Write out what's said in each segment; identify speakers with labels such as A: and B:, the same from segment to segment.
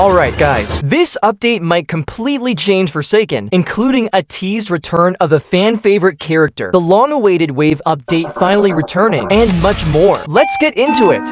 A: Alright guys, this update might completely change Forsaken, including a teased return of a fan-favorite character, the long-awaited wave update finally returning, and much more. Let's get into it!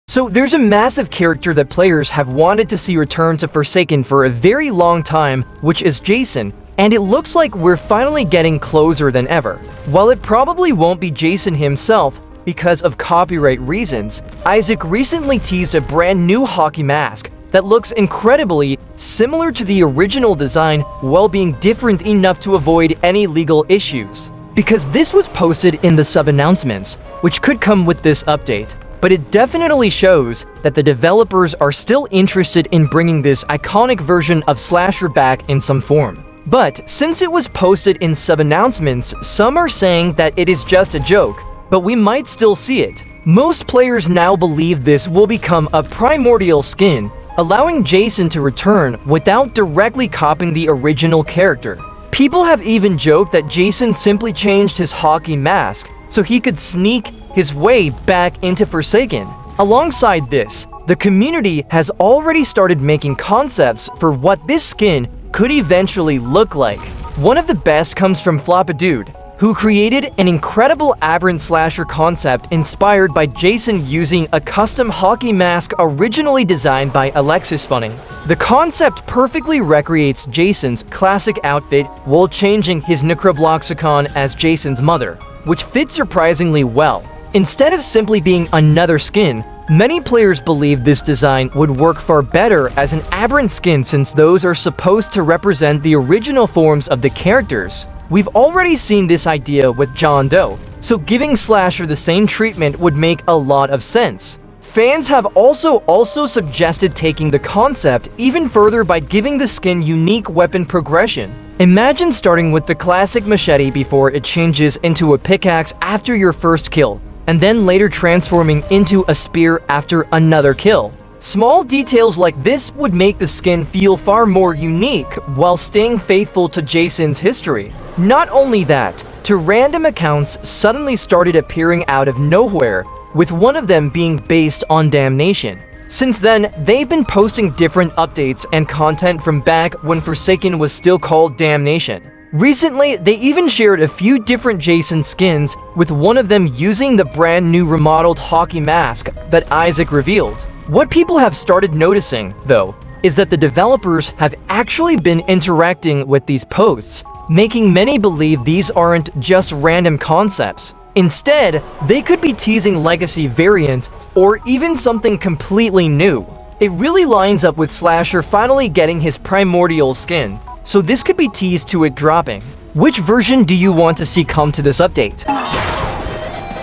A: So there's a massive character that players have wanted to see return to Forsaken for a very long time, which is Jason, and it looks like we're finally getting closer than ever. While it probably won't be Jason himself, because of copyright reasons, Isaac recently teased a brand new hockey mask that looks incredibly similar to the original design while being different enough to avoid any legal issues. Because this was posted in the sub-announcements, which could come with this update, but it definitely shows that the developers are still interested in bringing this iconic version of Slasher back in some form. But since it was posted in sub-announcements, some are saying that it is just a joke, but we might still see it. Most players now believe this will become a primordial skin, allowing Jason to return without directly copying the original character. People have even joked that Jason simply changed his hockey mask so he could sneak his way back into Forsaken. Alongside this, the community has already started making concepts for what this skin could eventually look like. One of the best comes from Floppadude, who created an incredible aberrant slasher concept inspired by Jason using a custom hockey mask originally designed by Alexis Funning. The concept perfectly recreates Jason's classic outfit while changing his necrobloxicon as Jason's mother, which fits surprisingly well. Instead of simply being another skin, many players believe this design would work far better as an aberrant skin since those are supposed to represent the original forms of the characters. We've already seen this idea with John Doe, so giving Slasher the same treatment would make a lot of sense. Fans have also suggested taking the concept even further by giving the skin unique weapon progression. Imagine starting with the classic machete before it changes into a pickaxe after your first kill, and then later transforming into a spear after another kill. Small details like this would make the skin feel far more unique while staying faithful to Jason's history. Not only that, two random accounts suddenly started appearing out of nowhere, with one of them being based on Damnation. Since then, they've been posting different updates and content from back when Forsaken was still called Damnation. Recently, they even shared a few different Jason skins, with one of them using the brand new remodeled hockey mask that Isaac revealed. What people have started noticing, though, is that the developers have actually been interacting with these posts, making many believe these aren't just random concepts. Instead, they could be teasing legacy variants or even something completely new. It really lines up with Slasher finally getting his primordial skin, so this could be teased to it dropping. Which version do you want to see come to this update?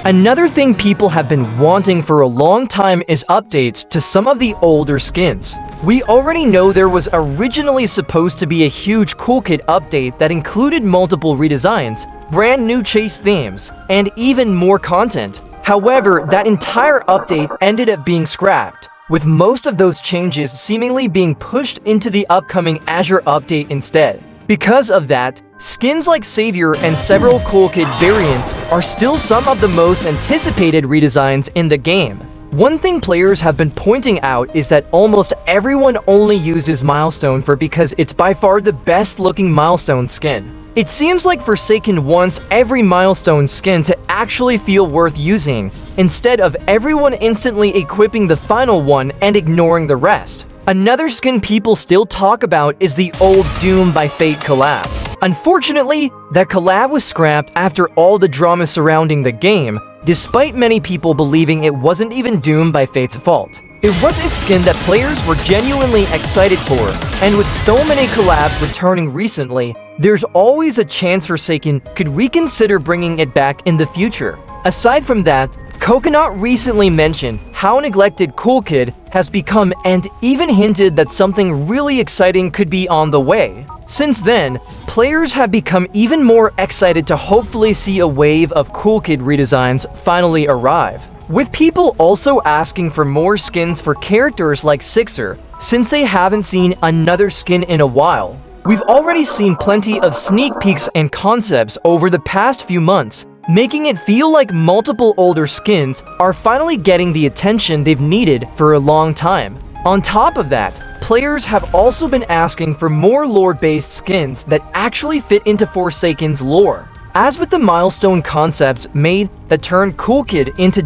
A: Another thing people have been wanting for a long time is updates to some of the older skins. We already know there was originally supposed to be a huge Coolkidd update that included multiple redesigns, brand new chase themes, and even more content. However, that entire update ended up being scrapped, with most of those changes seemingly being pushed into the upcoming Azure update instead. Because of that, skins like Savior and several Coolkidd variants are still some of the most anticipated redesigns in the game. One thing players have been pointing out is that almost everyone only uses Milestone because it's by far the best looking Milestone skin. It seems like Forsaken wants every Milestone skin to actually feel worth using, instead of everyone instantly equipping the final one and ignoring the rest. Another skin people still talk about is the old Doom by Fate collab. Unfortunately, that collab was scrapped after all the drama surrounding the game, despite many people believing it wasn't even Doom by Fate's fault. It was a skin that players were genuinely excited for, and with so many collabs returning recently, there's always a chance Forsaken could reconsider bringing it back in the future. Aside from that, Coconut recently mentioned how neglected Coolkidd has become and even hinted that something really exciting could be on the way. Since then, players have become even more excited to hopefully see a wave of Coolkidd redesigns finally arrive, with people also asking for more skins for characters like Sixer, since they haven't seen another skin in a while. We've already seen plenty of sneak peeks and concepts over the past few months, making it feel like multiple older skins are finally getting the attention they've needed for a long time. On top of that, players have also been asking for more lore-based skins that actually fit into Forsaken's lore. As with the milestone concepts made that turned Coolkidd into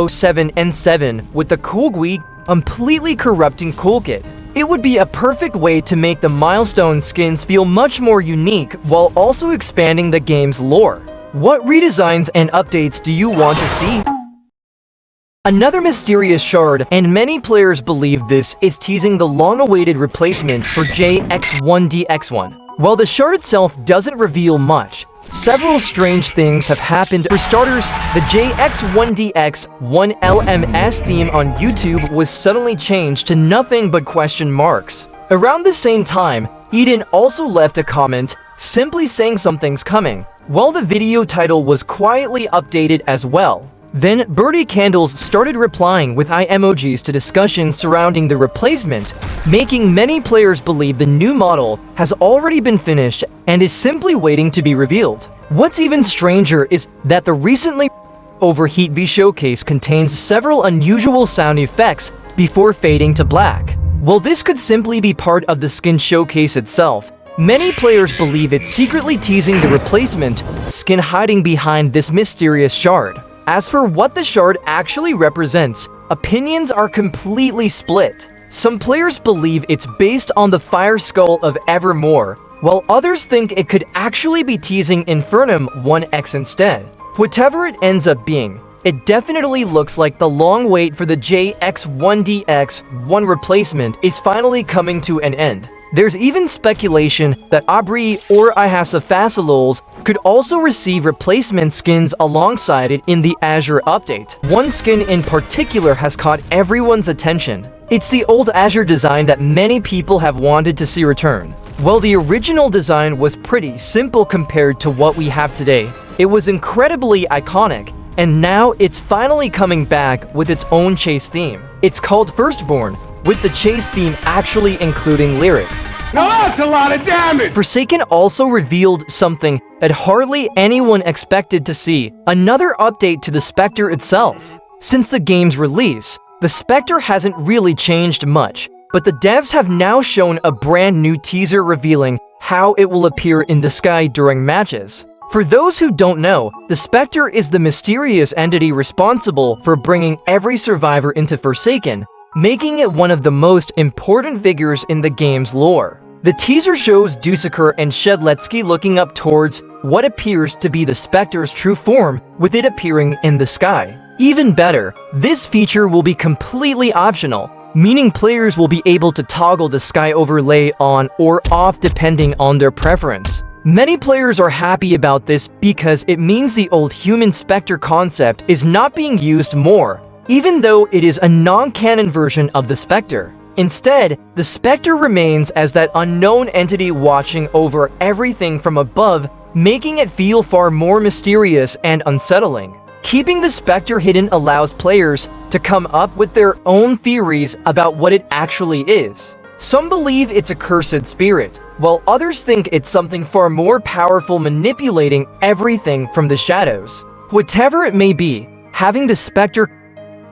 A: 007 and 7 with the Coolkidd completely corrupting Coolkidd. It would be a perfect way to make the milestone skins feel much more unique while also expanding the game's lore. What redesigns and updates do you want to see? Another mysterious shard, and many players believe this, is teasing the long-awaited replacement for JX1DX1. While the shard itself doesn't reveal much, several strange things have happened. For starters, the JX1DX1 theme on YouTube was suddenly changed to nothing but question marks. Around the same time, Eden also left a comment simply saying something's coming, while the video title was quietly updated as well. Then, Birdie Candles started replying with eye emojis to discussions surrounding the replacement, making many players believe the new model has already been finished and is simply waiting to be revealed. What's even stranger is that the recently Overheat V showcase contains several unusual sound effects before fading to black. While this could simply be part of the skin showcase itself, many players believe it's secretly teasing the replacement skin hiding behind this mysterious shard. As for what the shard actually represents, opinions are completely split. Some players believe it's based on the Fire Skull of Evermore, while others think it could actually be teasing Infernum 1X instead. Whatever it ends up being, it definitely looks like the long wait for the JX1DX1 replacement is finally coming to an end. There's even speculation that Aubrey or Ihasaphacilols could also receive replacement skins alongside it in the Azure update. One skin in particular has caught everyone's attention. It's the old Azure design that many people have wanted to see return. While the original design was pretty simple compared to what we have today, it was incredibly iconic, and now it's finally coming back with its own chase theme. It's called Firstborn, with the chase theme actually including lyrics.
B: Now that's a lot of damage!
A: Forsaken also revealed something that hardly anyone expected to see, another update to the Spectre itself. Since the game's release, the Spectre hasn't really changed much, but the devs have now shown a brand new teaser revealing how it will appear in the sky during matches. For those who don't know, the Spectre is the mysterious entity responsible for bringing every survivor into Forsaken, making it one of the most important figures in the game's lore. The teaser shows Dussaker and Shedletsky looking up towards what appears to be the Spectre's true form, with it appearing in the sky. Even better, this feature will be completely optional, meaning players will be able to toggle the sky overlay on or off depending on their preference. Many players are happy about this because it means the old human Spectre concept is not being used more, even though it is a non-canon version of the Spectre. Instead, the Spectre remains as that unknown entity watching over everything from above, making it feel far more mysterious and unsettling. Keeping the Spectre hidden allows players to come up with their own theories about what it actually is. Some believe it's a cursed spirit, while others think it's something far more powerful, manipulating everything from the shadows. Whatever it may be, having the Spectre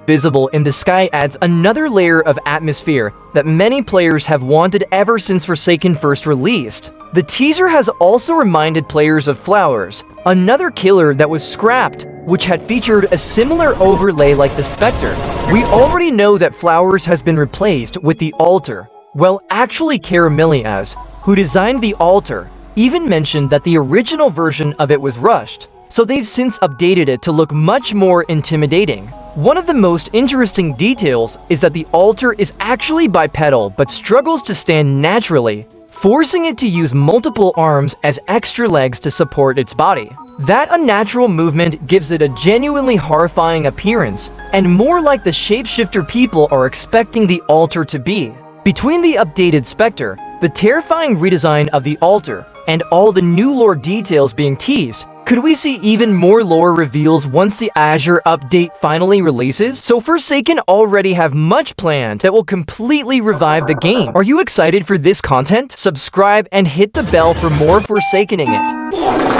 A: visible in the sky adds another layer of atmosphere that many players have wanted ever since Forsaken first released. The teaser has also reminded players of Flowers, another killer that was scrapped, which had featured a similar overlay like the Spectre. We already know that Flowers has been replaced with the Altar. Well, actually Caramelias, who designed the Altar, even mentioned that the original version of it was rushed, so they've since updated it to look much more intimidating. One of the most interesting details is that the Altar is actually bipedal but struggles to stand naturally, forcing it to use multiple arms as extra legs to support its body. That unnatural movement gives it a genuinely horrifying appearance, and more like the shapeshifter people are expecting the Altar to be. Between the updated Spectre, the terrifying redesign of the Altar, and all the new lore details being teased, could we see even more lore reveals once the Azure update finally releases? So Forsaken already have much planned that will completely revive the game. Are you excited for this content? Subscribe and hit the bell for more Forsakening it.